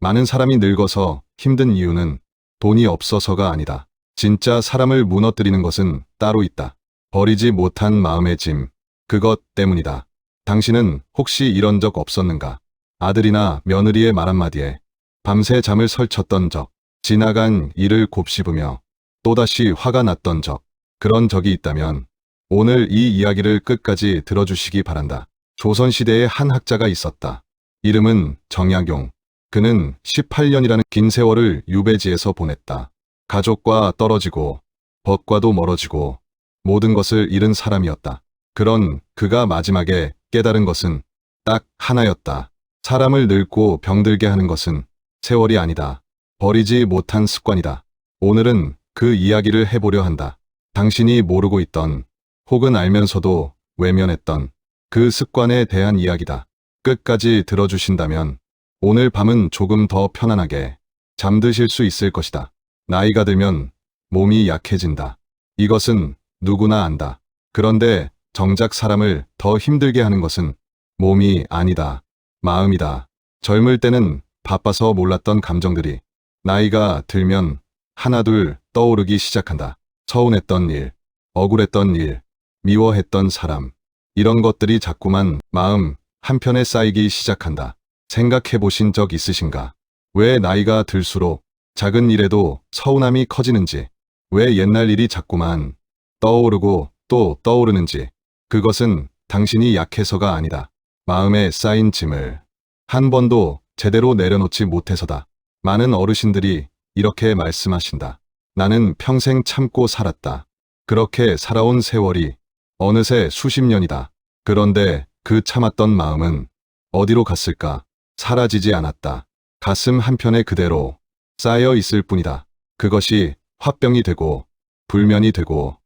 많은 사람이 늙어서 힘든 이유는 돈이 없어서가 아니다. 진짜 사람을 무너뜨리는 것은 따로 있다. 버리지 못한 마음의 짐, 그것 때문이다. 당신은 혹시 이런 적 없었는가? 아들이나 며느리의 말 한마디에 밤새 잠을 설쳤던 적, 지나간 일을 곱씹으며 또다시 화가 났던 적, 그런 적이 있다면 오늘 이 이야기를 끝까지 들어주시기 바란다. 조선시대에 한 학자가 있었다. 이름은 정약용. 그는 18년이라는 긴 세월을 유배지에서 보냈다. 가족과 떨어지고 법과도 멀어지고 모든 것을 잃은 사람이었다. 그런 그가 마지막에 깨달은 것은 딱 하나였다. 사람을 늙고 병들게 하는 것은 세월이 아니다. 버리지 못한 습관이다. 오늘은 그 이야기를 해보려 한다. 당신이 모르고 있던 혹은 알면서도 외면했던 그 습관에 대한 이야기다. 끝까지 들어주신다면 오늘 밤은 조금 더 편안하게 잠드실 수 있을 것이다. 나이가 들면 몸이 약해진다. 이것은 누구나 안다. 그런데 정작 사람을 더 힘들게 하는 것은 몸이 아니다. 마음이다. 젊을 때는 바빠서 몰랐던 감정들이 나이가 들면 하나둘 떠오르기 시작한다. 서운했던 일, 억울했던 일, 미워했던 사람. 이런 것들이 자꾸만 마음 한편에 쌓이기 시작한다. 생각해 보신 적 있으신가? 왜 나이가 들수록 작은 일에도 서운함이 커지는지, 왜 옛날 일이 자꾸만 떠오르고 또 떠오르는지. 그것은 당신이 약해서가 아니다. 마음에 쌓인 짐을 한 번도 제대로 내려놓지 못해서다. 많은 어르신들이 이렇게 말씀하신다. 나는 평생 참고 살았다. 그렇게 살아온 세월이 어느새 수십 년이다. 그런데 그 참았던 마음은 어디로 갔을까? 사라지지 않았다. 가슴 한편에 그대로 쌓여 있을 뿐이다. 그것이 화병이 되고 불면이 되고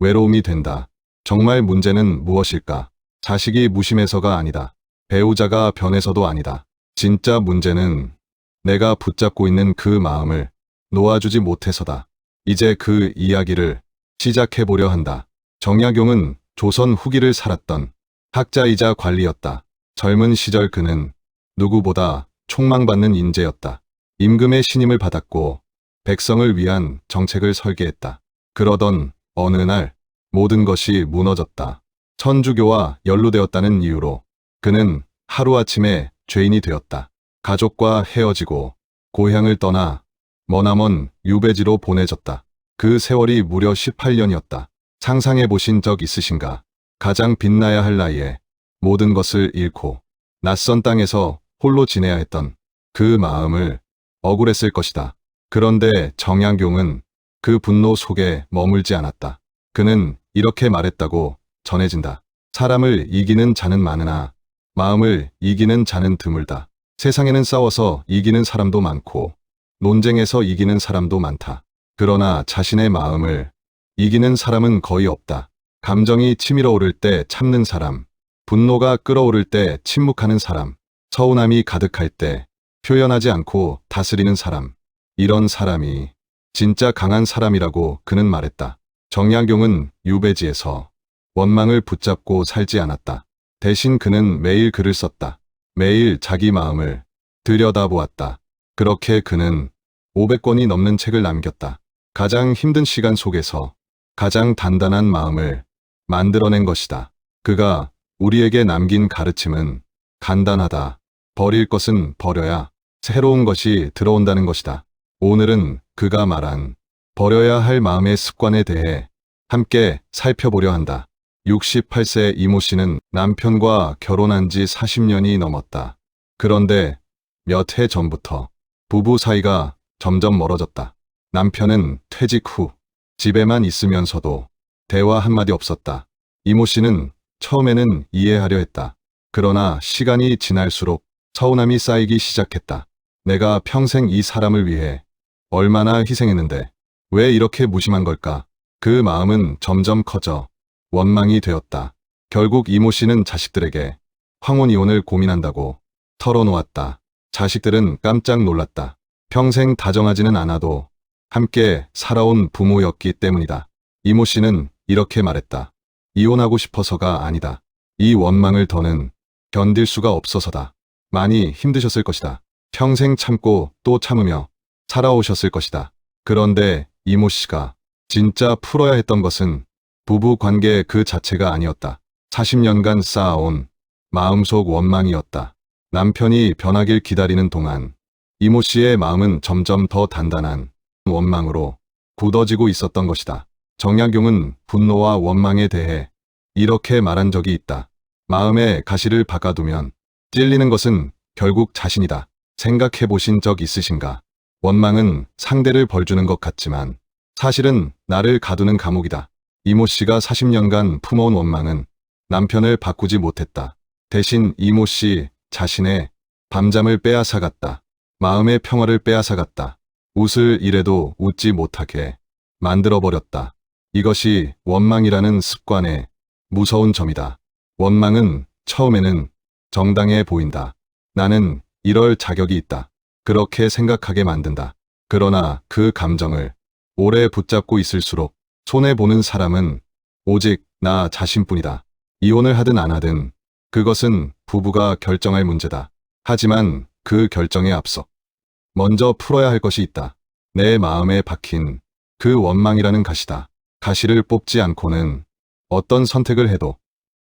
외로움이 된다. 정말 문제는 무엇일까? 자식이 무심해서가 아니다. 배우자가 변해서도 아니다. 진짜 문제는 내가 붙잡고 있는 그 마음을 놓아주지 못해서다. 이제 그 이야기를 시작해보려 한다. 정약용은 조선 후기를 살았던 학자이자 관리였다. 젊은 시절 그는 누구보다 촉망받는 인재였다. 임금의 신임을 받았고 백성을 위한 정책을 설계했다. 그러던 어느 날 모든 것이 무너졌다. 천주교와 연루되었다는 이유로 그는 하루아침에 죄인이 되었다. 가족과 헤어지고 고향을 떠나 머나먼 유배지로 보내졌다. 그 세월이 무려 18년이었다. 상상해 보신 적 있으신가? 가장 빛나야 할 나이에 모든 것을 잃고 낯선 땅에서 홀로 지내야 했던 그 마음을 억울했을 것이다. 그런데 정약용은 그 분노 속에 머물지 않았다. 그는 이렇게 말했다고 전해진다. 사람을 이기는 자는 많으나 마음을 이기는 자는 드물다. 세상에는 싸워서 이기는 사람도 많고 논쟁에서 이기는 사람도 많다. 그러나 자신의 마음을 이기는 사람은 거의 없다. 감정이 치밀어 오를 때 참는 사람, 분노가 끓어오를 때 침묵하는 사람, 서운함이 가득할 때 표현하지 않고 다스리는 사람. 이런 사람이 진짜 강한 사람이라고 그는 말했다. 정약용은 유배지에서 원망을 붙잡고 살지 않았다. 대신 그는 매일 글을 썼다. 매일 자기 마음을 들여다보았다. 그렇게 그는 500권이 넘는 책을 남겼다. 가장 힘든 시간 속에서 가장 단단한 마음을 만들어낸 것이다. 그가 우리에게 남긴 가르침은 간단하다. 버릴 것은 버려야 새로운 것이 들어온다는 것이다. 오늘은 그가 말한 버려야 할 마음의 습관에 대해 함께 살펴보려 한다. 68세 이모 씨는 남편과 결혼한 지 40년이 넘었다. 그런데 몇 해 전부터 부부 사이가 점점 멀어졌다. 남편은 퇴직 후 집에만 있으면서도 대화 한마디 없었다. 이모 씨는 처음에는 이해하려 했다. 그러나 시간이 지날수록 서운함이 쌓이기 시작했다. 내가 평생 이 사람을 위해 얼마나 희생했는데 왜 이렇게 무심한 걸까? 그 마음은 점점 커져 원망이 되었다. 결국 이모 씨는 자식들에게 황혼 이혼을 고민한다고 털어놓았다. 자식들은 깜짝 놀랐다. 평생 다정하지는 않아도 함께 살아온 부모였기 때문이다. 이모 씨는 이렇게 말했다. 이혼하고 싶어서가 아니다. 이 원망을 더는 견딜 수가 없어서다. 많이 힘드셨을 것이다. 평생 참고 또 참으며 살아오셨을 것이다. 그런데 이모 씨가 진짜 풀어야 했던 것은 부부 관계 그 자체가 아니었다. 40년간 쌓아온 마음속 원망이었다. 남편이 변하길 기다리는 동안 이모 씨의 마음은 점점 더 단단한 원망으로 굳어지고 있었던 것이다. 정약용은 분노와 원망에 대해 이렇게 말한 적이 있다. 마음에 가시를 박아두면 찔리는 것은 결국 자신이다. 생각해 보신 적 있으신가? 원망은 상대를 벌주는 것 같지만 사실은 나를 가두는 감옥이다. 이모 씨가 40년간 품어온 원망은 남편을 바꾸지 못했다. 대신 이모 씨 자신의 밤잠을 빼앗아갔다. 마음의 평화를 빼앗아갔다. 웃을 일에도 웃지 못하게 만들어버렸다. 이것이 원망이라는 습관의 무서운 점이다. 원망은 처음에는 정당해 보인다. 나는 이럴 자격이 있다. 그렇게 생각하게 만든다. 그러나 그 감정을 오래 붙잡고 있을수록 손해보는 사람은 오직 나 자신뿐이다. 이혼을 하든 안 하든 그것은 부부가 결정할 문제다. 하지만 그 결정에 앞서 먼저 풀어야 할 것이 있다. 내 마음에 박힌 그 원망이라는 가시다. 가시를 뽑지 않고는 어떤 선택을 해도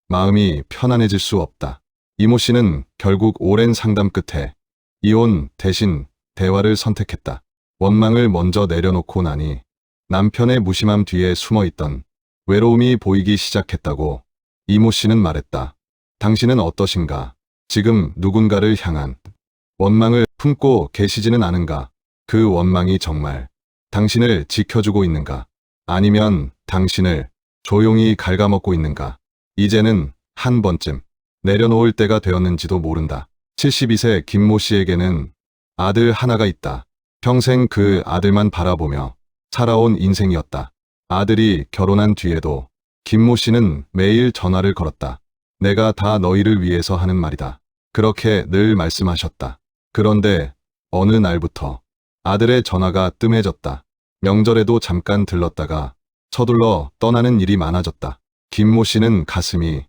마음이 편안해질 수 없다. 이모 씨는 결국 오랜 상담 끝에 이혼 대신 대화를 선택했다. 원망을 먼저 내려놓고 나니 남편의 무심함 뒤에 숨어있던 외로움이 보이기 시작했다고 이모 씨는 말했다. 당신은 어떠신가? 지금 누군가를 향한 원망을 품고 계시지는 않은가? 그 원망이 정말 당신을 지켜주고 있는가? 아니면 당신을 조용히 갉아먹고 있는가? 이제는 한 번쯤 내려놓을 때가 되었는지도 모른다. 72세 김모 씨에게는 아들 하나가 있다. 평생 그 아들만 바라보며 살아온 인생이었다. 아들이 결혼한 뒤에도 김모 씨는 매일 전화를 걸었다. 내가 다 너희를 위해서 하는 말이다. 그렇게 늘 말씀하셨다. 그런데 어느 날부터 아들의 전화가 뜸해졌다. 명절에도 잠깐 들렀다가 서둘러 떠나는 일이 많아졌다. 김모 씨는 가슴이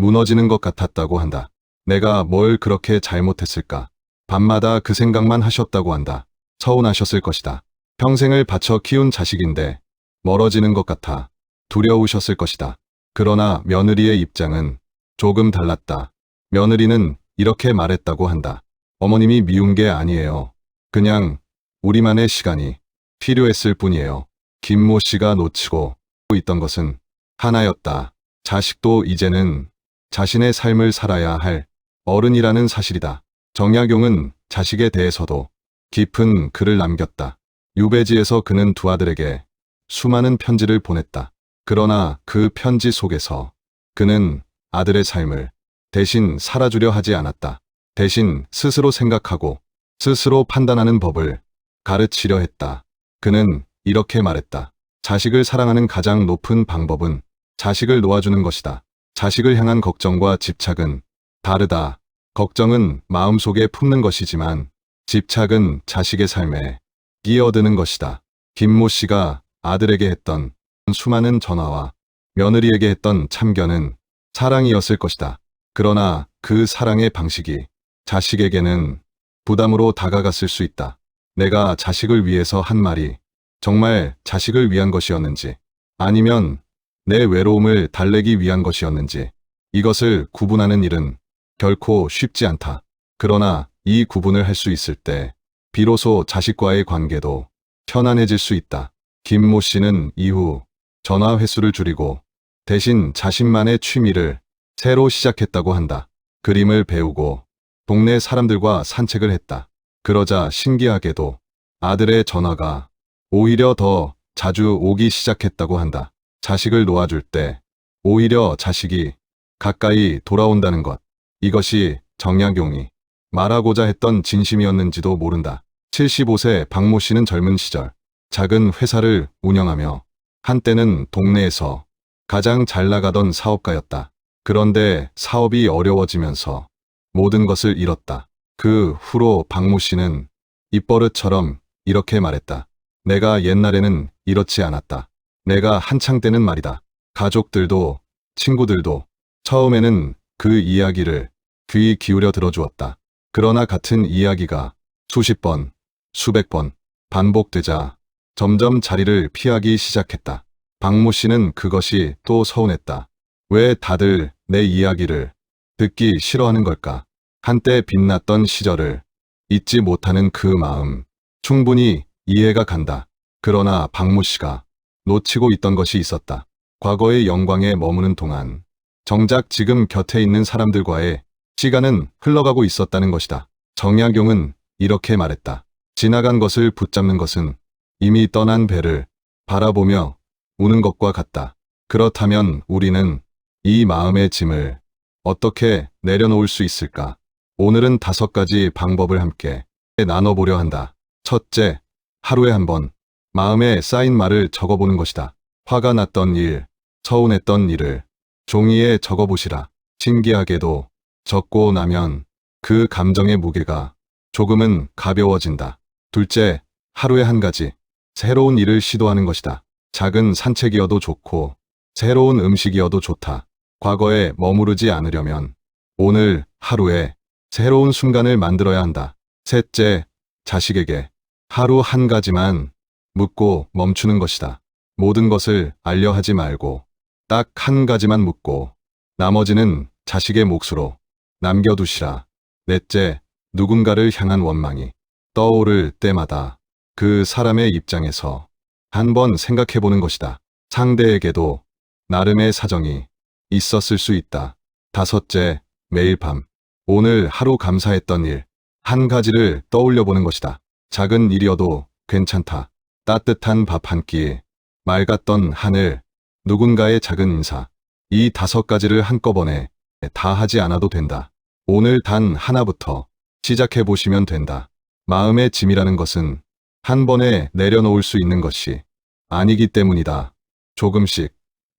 무너지는 것 같았다고 한다. 내가 뭘 그렇게 잘못했을까? 밤마다 그 생각만 하셨다고 한다. 서운하셨을 것이다. 평생을 바쳐 키운 자식인데 멀어지는 것 같아 두려우셨을 것이다. 그러나 며느리의 입장은 조금 달랐다. 며느리는 이렇게 말했다고 한다. 어머님이 미운 게 아니에요. 그냥 우리만의 시간이 필요했을 뿐이에요. 김모 씨가 놓치고 있던 것은 하나였다. 자식도 이제는 자신의 삶을 살아야 할 어른이라는 사실이다. 정약용은 자식에 대해서도 깊은 글을 남겼다. 유배지에서 그는 두 아들에게 수많은 편지를 보냈다. 그러나 그 편지 속에서 그는 아들의 삶을 대신 살아주려 하지 않았다. 대신 스스로 생각하고 스스로 판단하는 법을 가르치려 했다. 그는 이렇게 말했다. 자식을 사랑하는 가장 높은 방법은 자식을 놓아주는 것이다. 자식을 향한 걱정과 집착은 다르다. 걱정은 마음속에 품는 것이지만 집착은 자식의 삶에 끼어드는 것이다. 김모 씨가 아들에게 했던 수많은 전화와 며느리에게 했던 참견은 사랑이었을 것이다. 그러나 그 사랑의 방식이 자식에게는 부담으로 다가갔을 수 있다. 내가 자식을 위해서 한 말이 정말 자식을 위한 것이었는지 아니면 내 외로움을 달래기 위한 것이었는지 이것을 구분하는 일은 결코 쉽지 않다. 그러나 이 구분을 할 수 있을 때 비로소 자식과의 관계도 편안해질 수 있다. 김모 씨는 이후 전화 횟수를 줄이고 대신 자신만의 취미를 새로 시작했다고 한다. 그림을 배우고 동네 사람들과 산책을 했다. 그러자 신기하게도 아들의 전화가 오히려 더 자주 오기 시작했다고 한다. 자식을 놓아줄 때 오히려 자식이 가까이 돌아온다는 것. 이것이 정약용이 말하고자 했던 진심이었는지도 모른다. 75세 박모 씨는 젊은 시절 작은 회사를 운영하며 한때는 동네에서 가장 잘 나가던 사업가였다. 그런데 사업이 어려워지면서 모든 것을 잃었다. 그 후로 박모 씨는 입버릇처럼 이렇게 말했다. 내가 옛날에는 이렇지 않았다. 내가 한창 때는 말이다. 가족들도 친구들도 처음에는 그 이야기를 귀 기울여 들어주었다. 그러나 같은 이야기가 수십 번, 수백 번 반복되자 점점 자리를 피하기 시작했다. 박모 씨는 그것이 또 서운했다. 왜 다들 내 이야기를 듣기 싫어하는 걸까? 한때 빛났던 시절을 잊지 못하는 그 마음, 충분히 이해가 간다. 그러나 박모 씨가 놓치고 있던 것이 있었다. 과거의 영광에 머무는 동안 정작 지금 곁에 있는 사람들과의 시간은 흘러가고 있었다는 것이다. 정약용은 이렇게 말했다. 지나간 것을 붙잡는 것은 이미 떠난 배를 바라보며 우는 것과 같다. 그렇다면 우리는 이 마음의 짐을 어떻게 내려놓을 수 있을까? 오늘은 5가지 방법을 함께 나눠보려 한다. 첫째, 하루에 한 번 마음에 쌓인 말을 적어보는 것이다. 화가 났던 일, 서운했던 일을 종이에 적어보시라. 신기하게도 적고 나면 그 감정의 무게가 조금은 가벼워진다. 둘째, 하루에 한 가지 새로운 일을 시도하는 것이다. 작은 산책이어도 좋고 새로운 음식이어도 좋다. 과거에 머무르지 않으려면 오늘 하루에 새로운 순간을 만들어야 한다. 셋째, 자식에게 하루 한 가지만 묻고 멈추는 것이다. 모든 것을 알려 하지 말고 딱 한 가지만 묻고 나머지는 자식의 몫으로 남겨두시라. 넷째, 누군가를 향한 원망이 떠오를 때마다 그 사람의 입장에서 한번 생각해 보는 것이다. 상대에게도 나름의 사정이 있었을 수 있다. 다섯째, 매일 밤 오늘 하루 감사했던 일 한 가지를 떠올려 보는 것이다. 작은 일이어도 괜찮다. 따뜻한 밥 한 끼, 맑았던 하늘, 누군가의 작은 인사. 이 5가지를 한꺼번에 다 하지 않아도 된다. 오늘 단 하나부터 시작해 보시면 된다. 마음의 짐이라는 것은 한 번에 내려놓을 수 있는 것이 아니기 때문이다. 조금씩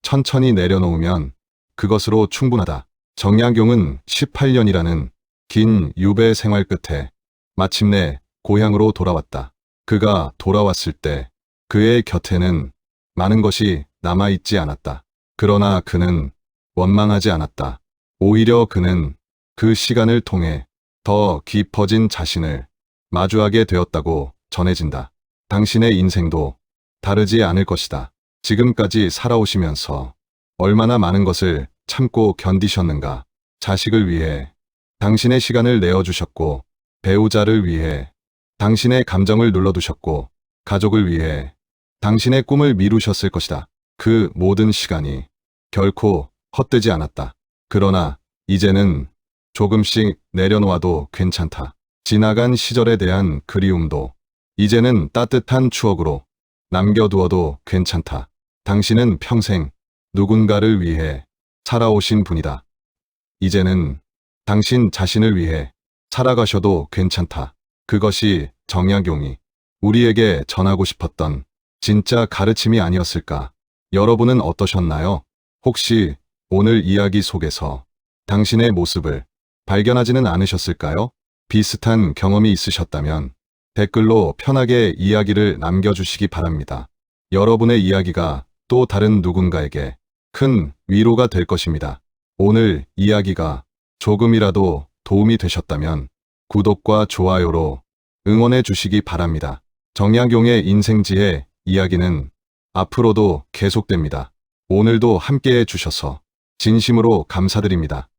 천천히 내려놓으면 그것으로 충분하다. 정약용은 18년이라는 긴 유배 생활 끝에 마침내 고향으로 돌아왔다. 그가 돌아왔을 때 그의 곁에는 많은 것이 남아있지 않았다. 그러나 그는 원망하지 않았다. 오히려 그는 그 시간을 통해 더 깊어진 자신을 마주하게 되었다고 전해진다. 당신의 인생도 다르지 않을 것이다. 지금까지 살아오시면서 얼마나 많은 것을 참고 견디셨는가. 자식을 위해 당신의 시간을 내어주셨고, 배우자를 위해 당신의 감정을 눌러두셨고, 가족을 위해 당신의 꿈을 미루셨을 것이다. 그 모든 시간이 결코 헛되지 않았다. 그러나 이제는 조금씩 내려놓아도 괜찮다. 지나간 시절에 대한 그리움도 이제는 따뜻한 추억으로 남겨두어도 괜찮다. 당신은 평생 누군가를 위해 살아오신 분이다. 이제는 당신 자신을 위해 살아가셔도 괜찮다. 그것이 정약용이 우리에게 전하고 싶었던 진짜 가르침이 아니었을까? 여러분은 어떠셨나요? 혹시 오늘 이야기 속에서 당신의 모습을 발견하지는 않으셨을까요? 비슷한 경험이 있으셨다면 댓글로 편하게 이야기를 남겨주시기 바랍니다. 여러분의 이야기가 또 다른 누군가에게 큰 위로가 될 것입니다. 오늘 이야기가 조금이라도 도움이 되셨다면 구독과 좋아요로 응원해 주시기 바랍니다. 정약용의 인생지혜 이야기는 앞으로도 계속됩니다. 오늘도 함께해 주셔서 진심으로 감사드립니다.